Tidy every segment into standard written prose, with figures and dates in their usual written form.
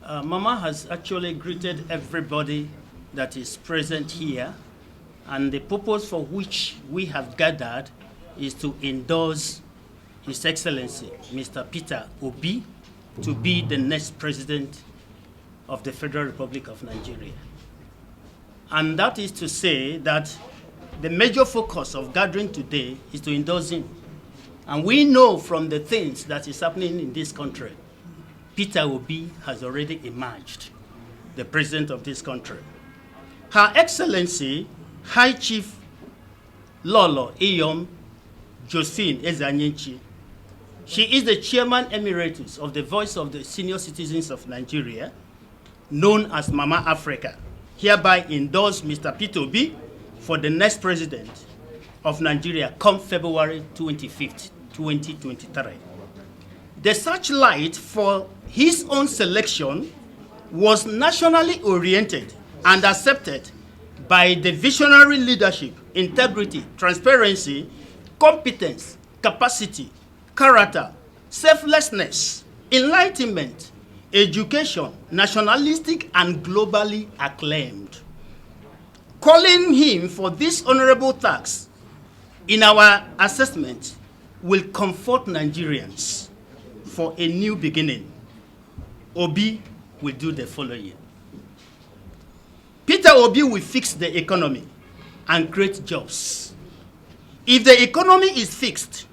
Mama has actually greeted everybody that is present here, and the purpose for which we have gathered is to endorse His Excellency, Mr. Peter Obi, to be the next president of the Federal Republic of Nigeria. And that is to say that the major focus of gathering today is to endorse him. And we know from the things that is happening in this country, Peter Obi has already emerged, the president of this country. Her Excellency, High Chief Lolo Iyom Josephine Ezeanyaeche, she is the Chairman Emeritus of the Voice of the Senior Citizens of Nigeria, known as Mama Africa, hereby endorse Mr. Peter Obi for the next president of Nigeria come February 25th, 2023. The searchlight for his own selection was nationally oriented and accepted by the visionary leadership, integrity, transparency, competence, capacity, character, selflessness, enlightenment, education, nationalistic and globally acclaimed. Calling him for this honorable task in our assessment will comfort Nigerians for a new beginning. Obi will do the following. Peter Obi will fix the economy and create jobs. If the economy is fixed,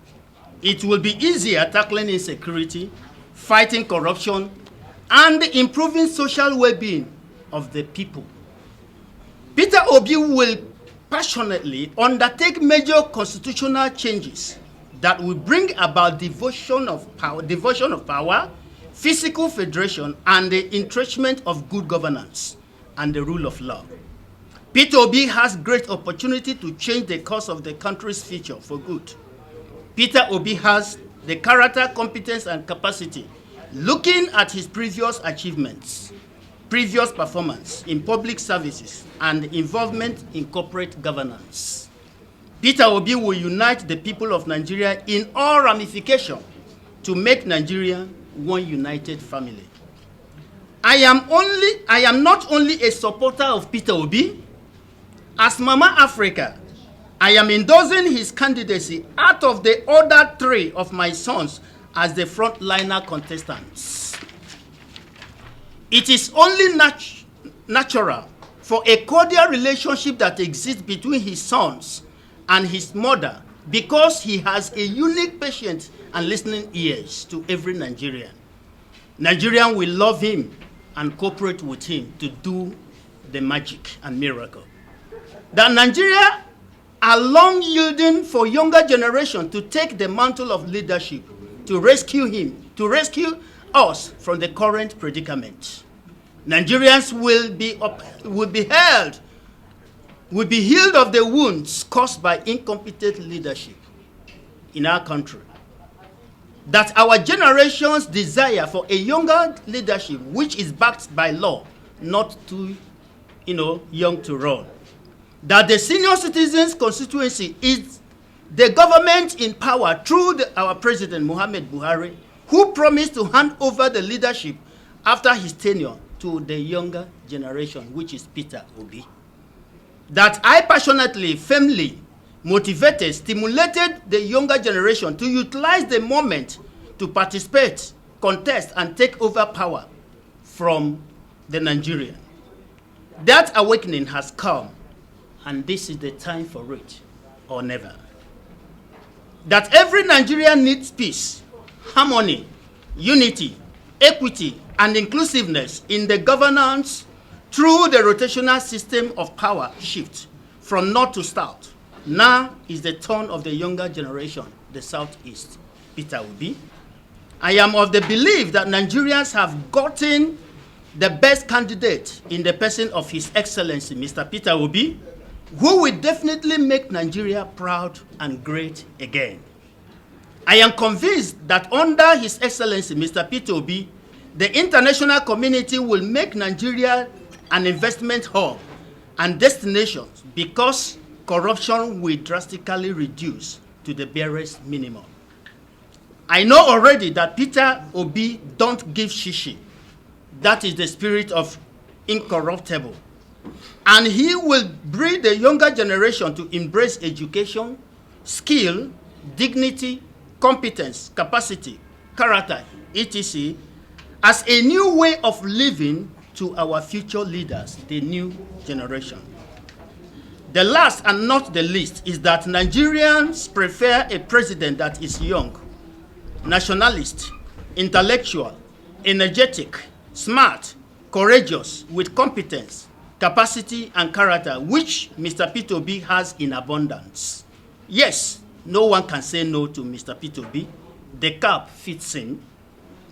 it will be easier tackling insecurity, fighting corruption, and improving social well-being of the people. Peter Obi will passionately undertake major constitutional changes that will bring about devotion of power, physical federation, and the entrenchment of good governance and the rule of law. Peter Obi has great opportunity to change the course of the country's future for good. Peter Obi has the character, competence, and capacity, looking at his previous achievements, previous performance in public services, and involvement in corporate governance. Peter Obi will unite the people of Nigeria in all ramifications to make Nigeria one united family. I am not only a supporter of Peter Obi. As Mama Africa, I am endorsing his candidacy out of the other three of my sons as the frontliner contestants. It is only natural for a cordial relationship that exists between his sons and his mother, because he has a unique patience and listening ears to every Nigerian. Nigerian will love him and cooperate with him to do the magic and miracle. That Nigeria are long yielding for younger generation to take the mantle of leadership, to rescue him, to rescue us from the current predicament. Nigerians will be healed of the wounds caused by incompetent leadership in our country. That our generation's desire for a younger leadership, which is backed by law, not too young to run. That the senior citizens constituency is the government in power through our President Muhammad Buhari, who promised to hand over the leadership after his tenure to the younger generation, which is Peter Obi. That I passionately, firmly motivated, stimulated the younger generation to utilize the moment to participate, contest, and take over power from the Nigerian. That awakening has come, and this is the time for it, or never. That every Nigerian needs peace, harmony, unity, equity, and inclusiveness in the governance through the rotational system of power shift from north to south. Now is the turn of the younger generation, the Southeast, Peter Obi. I am of the belief that Nigerians have gotten the best candidate in the person of His Excellency, Mr. Peter Obi, who will definitely make Nigeria proud and great again. I am convinced that under His Excellency, Mr. Peter Obi, the international community will make Nigeria an investment hub and destination, because corruption will drastically reduce to the barest minimum. I know already that Peter Obi don't give shishi, That is the spirit of incorruptible. And he will breed the younger generation to embrace education, skill, dignity, competence, capacity, character, etc., as a new way of living to our future leaders, the new generation. The last and not the least is that Nigerians prefer a president that is young, nationalist, intellectual, energetic, smart, courageous, with competence, capacity, and character, which Mr. Peter Obi has in abundance. Yes, no one can say no to Mr. Peter Obi. The cap fits him.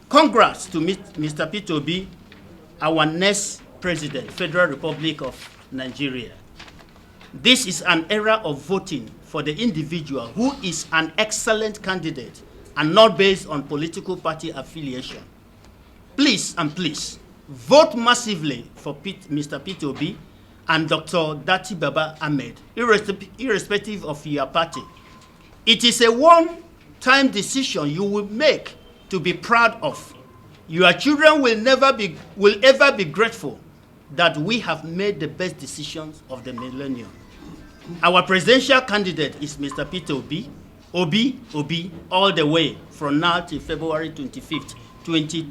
Congrats to Mr. Peter Obi, our next president, Federal Republic of Nigeria. This is an era of voting for the individual who is an excellent candidate and not based on political party affiliation. Please and please, vote massively for Mr. Peter Obi and Dr. Dati Baba Ahmed, irrespective of your party. It is a one-time decision you will make to be proud of. Your children will ever be grateful that we have made the best decisions of the millennium. Our presidential candidate is Mr. Peter Obi, Obi, all the way from now till February 25th, 2020.